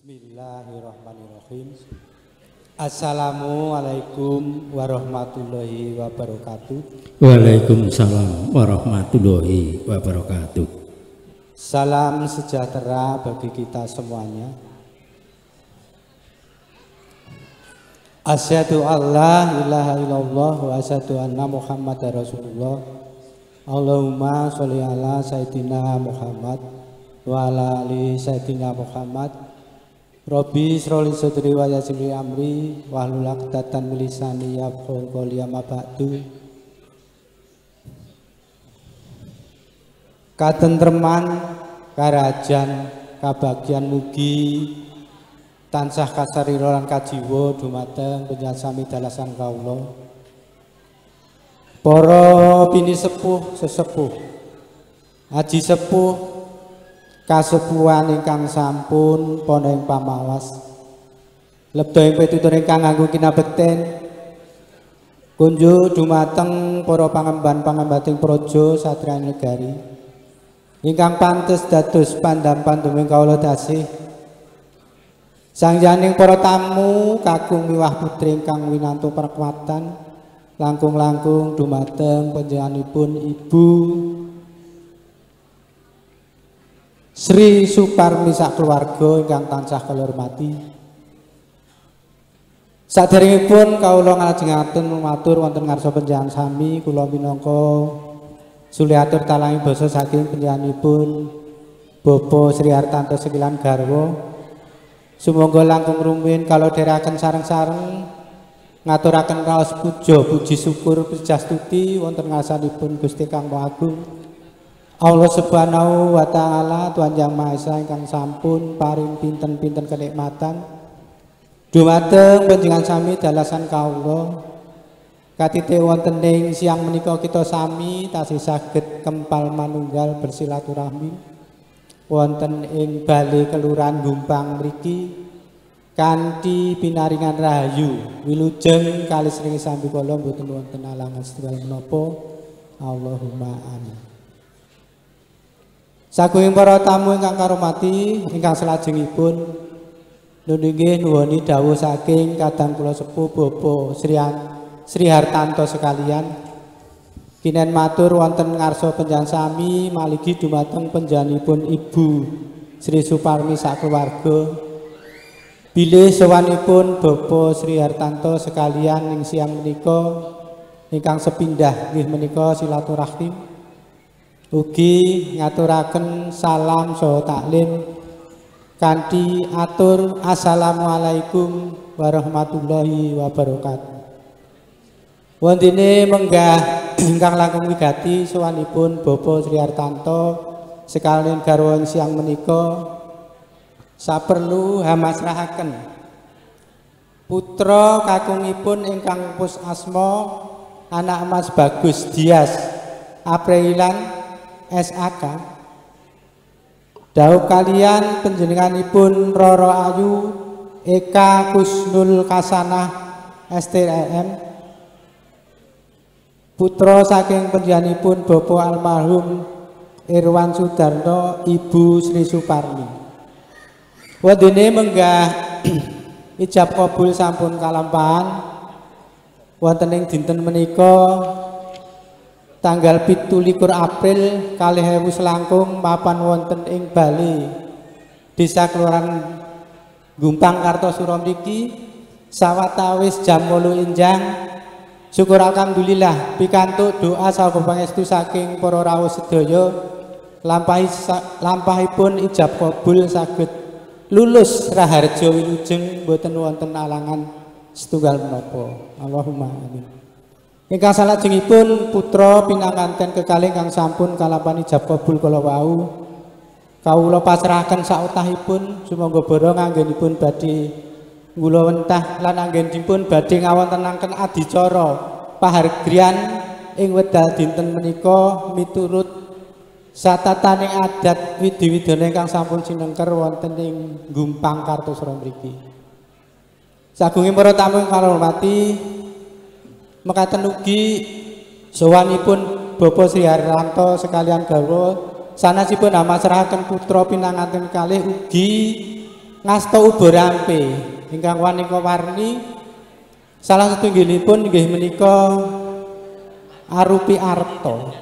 Bismillahirrahmanirrahim. Assalamualaikum warahmatullahi wabarakatuh. Waalaikumsalam warahmatullahi wabarakatuh. Salam sejahtera bagi kita semuanya. Asyhadu alla ilaha illallah wa asyhadu anna Muhammadar Rasulullah. Allahumma sholli ala sayyidina Muhammad wa ala ali sayyidina Muhammad. Robbi shroli sadri wa yassir li amri wahlul 'uqdatam min lisani yafqahu qawli amma ba'du. Katentreman karajan kabagyan mugi tansah kasarira lan kajiwa dumateng panjenengan sami dalasan kawula. Para bini sepuh sesepuh, aji sepuh kasepuhan ingkang sampun pono ing pamawas lebda ing pitutur ingkang nganggo kinabekten kunjuk dumateng para pangemban-pangembating praja satriya negari ingkang pantes dados pandhampan dumeng kawula tasih sangjaning para tamu kakung miwah putri ingkang winantu perkuatan langkung-langkung dumateng panjenenganipun Ibu Sri Suparmi sak keluarga ingkang tansah kula hormati. Saderengipun kawula nglajengaken matur wonten ngarsa panjenengan sami kula minangka suliatur talangi basa saking panjenenganipun Bapak Sri Hartanto Sekilan Garwa. Sumangga langkung rumiyin kala dherekaken sareng-sareng ngaturaken raos puja puji syukur pujastuti wonten ngarsanipun Gusti Kang Maha Agung. Allah Subhanahu wa taala Tuhan Yang Maha Esa ingkang sampun paring pinten-pinten kenikmatan dumateng panjenengan sami dalasan kawula katite wonten ing siang menika kita sami tasih saged kempal manunggal bersilaturahmi wonten ing bale kelurahan Gumpang mriki kanthi pinaringan rahayu wilujeng kalih sring sambi kala mboten wonten alangan setunggal menapa. Allahumma amin. Saking para tamu ingkang karomati ingkang salajengipun nunggih nuwuni dawuh saking kadang kula sepuh Bapak Sri Hartanto sekalian kinen matur wonten ngarsa panjenengan sami maligi dumateng panjenenganipun Ibu Sri Suparmi sak keluarga bilih sowanipun Bapak Sri Hartanto sekalian ing siang menika ingkang sepindah nggih menika silaturahim ugi ngaturaken salam saha taklim kanthi atur assalamualaikum warahmatullahi wabarakatuh. Wontene menggah ingkang langkung wigati sowanipun Bapak Sri Hartanto sekalian garwa siang menika saperlu hamasrahaken putra kakungipun ingkang pus asma anak Mas Bagus Dias Aprilian SAK dawuh kalian panjenenganipun Roro Ayu Eka Kusnul Kasanah STM putra saking panjenenganipun Bapak almarhum Irwan Sudarno Ibu Sri Suparmi. Wadene menggah ijab kabul sampun kalampahan wonten ing dinten menika tanggal 17 April 2000 selangkung mapan wonten ing Bali Desa Kelurahan Gumpang Kartosuro mriki sawatawis jam 8 enjang syukur alhamdulillah pikantuk doa saha pangestu saking para rawuh sedaya lampahipun ijab kabul saged lulus raharja wilujeng boten wonten alangan setunggal menapa. Allahumma amin. Ingkang salajengipun putra pinanganten kekalih kang sampun kalampahan ijab kabul kala wau kawula pasrahaken sautahipun sumangga bara anggenipun badhe ngula wentah lan anggenipun badhe ngawontenaken adicara pahargyan ing wedal dinten menika miturut satataning adat widi-widana ingkang sampun sinengker wonten ing Gumpang Kartosuro mriki. Sagunging para tamu ingkang hormati mekaten ugi sowanipun Bapak Sri Hartanto sekalian garwa sanasipun amasrahaken putra pinanganten kalih ugi ngasta uba rampe ingkang wanika warni salah satunggalipun inggih menika arupi arta.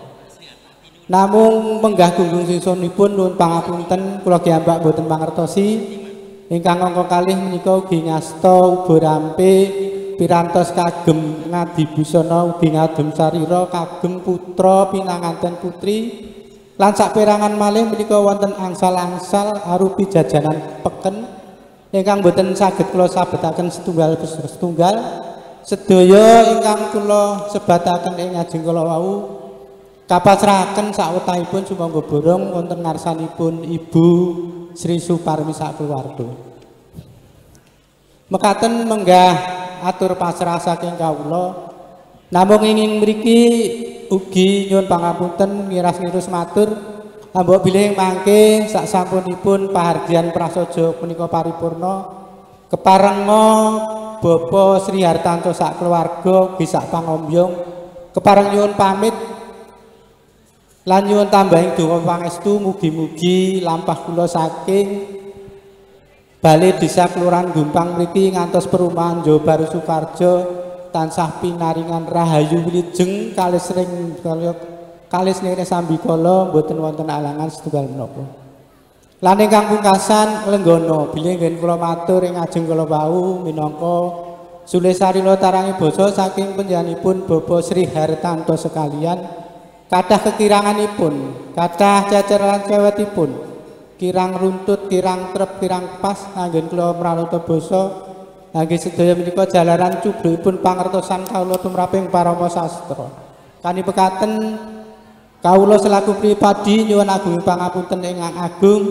Namung menggah gunggung singsunipun nuwun pangapunten kula kiambak boten mangertosi ingkang angka kalih menika ugi ngasta uba rampe pirantos kagem ngadi busana ugi ngadem sarira kagem putra pinanganten putri lan saperangan malih menika wonten angsal-angsal arupi jajanan peken ingkang boten saged kula sabetaken setunggal setunggal sedaya ingkang kula sebataken ing ajeng kala wau kapasrahaken sawetahipun sumangga borong wonten ngarsanipun Ibu Sri Suparmi sak keluarga. Mekaten menggah atur pasrah saking kawula. Namung ing mriki ugi nyuwun pangapunten ngiras-nirus matur ambok bilih mangke sak sampunipun pahargyan prasaja punika paripurna keparenga Bapak Sri Hartanto sak keluarga ugi sak pangombyong kepareng nyuwun pamit lan nyuwun tambahing donga pangestu mugi-mugi lampah kula saking Balai Desa Kelurahan Gumpang mriki ngantos Perumahan Jawa Baru Sukarjo tansah pinaringan rahayu wilujeng kalis nire sambikala mboten wonten alangan setunggal menapa. Lan ingkang pungkasan lenggana bilih nggih kula matur ing ajeng kala wau minangka sule sarila tarangi basa saking panjenenganipun Bapak Sri Hartanto sekalian. Kathah kekiranganipun, kathah cecer lan cewetipun, kirang runtut, kirang trep, kirang pas, anggen kula mralata basa, anggen sedaya menika jalaran cublukipun pangertosan kawula tumraping parama sastra. Kani pekaten kawula selaku pribadi nyuwun agung pangapunten ingkang agung,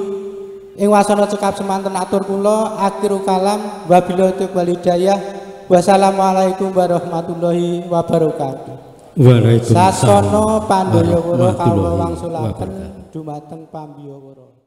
ing wasana cekap semanten atur kula akhiru kalam wabillahi taufiq wal hidayah. Wassalamualaikum warahmatullahi wabarakatuh. Waalaikumsalam Sasono Pandayawara kawula wangsulaken dumateng pambiyawara.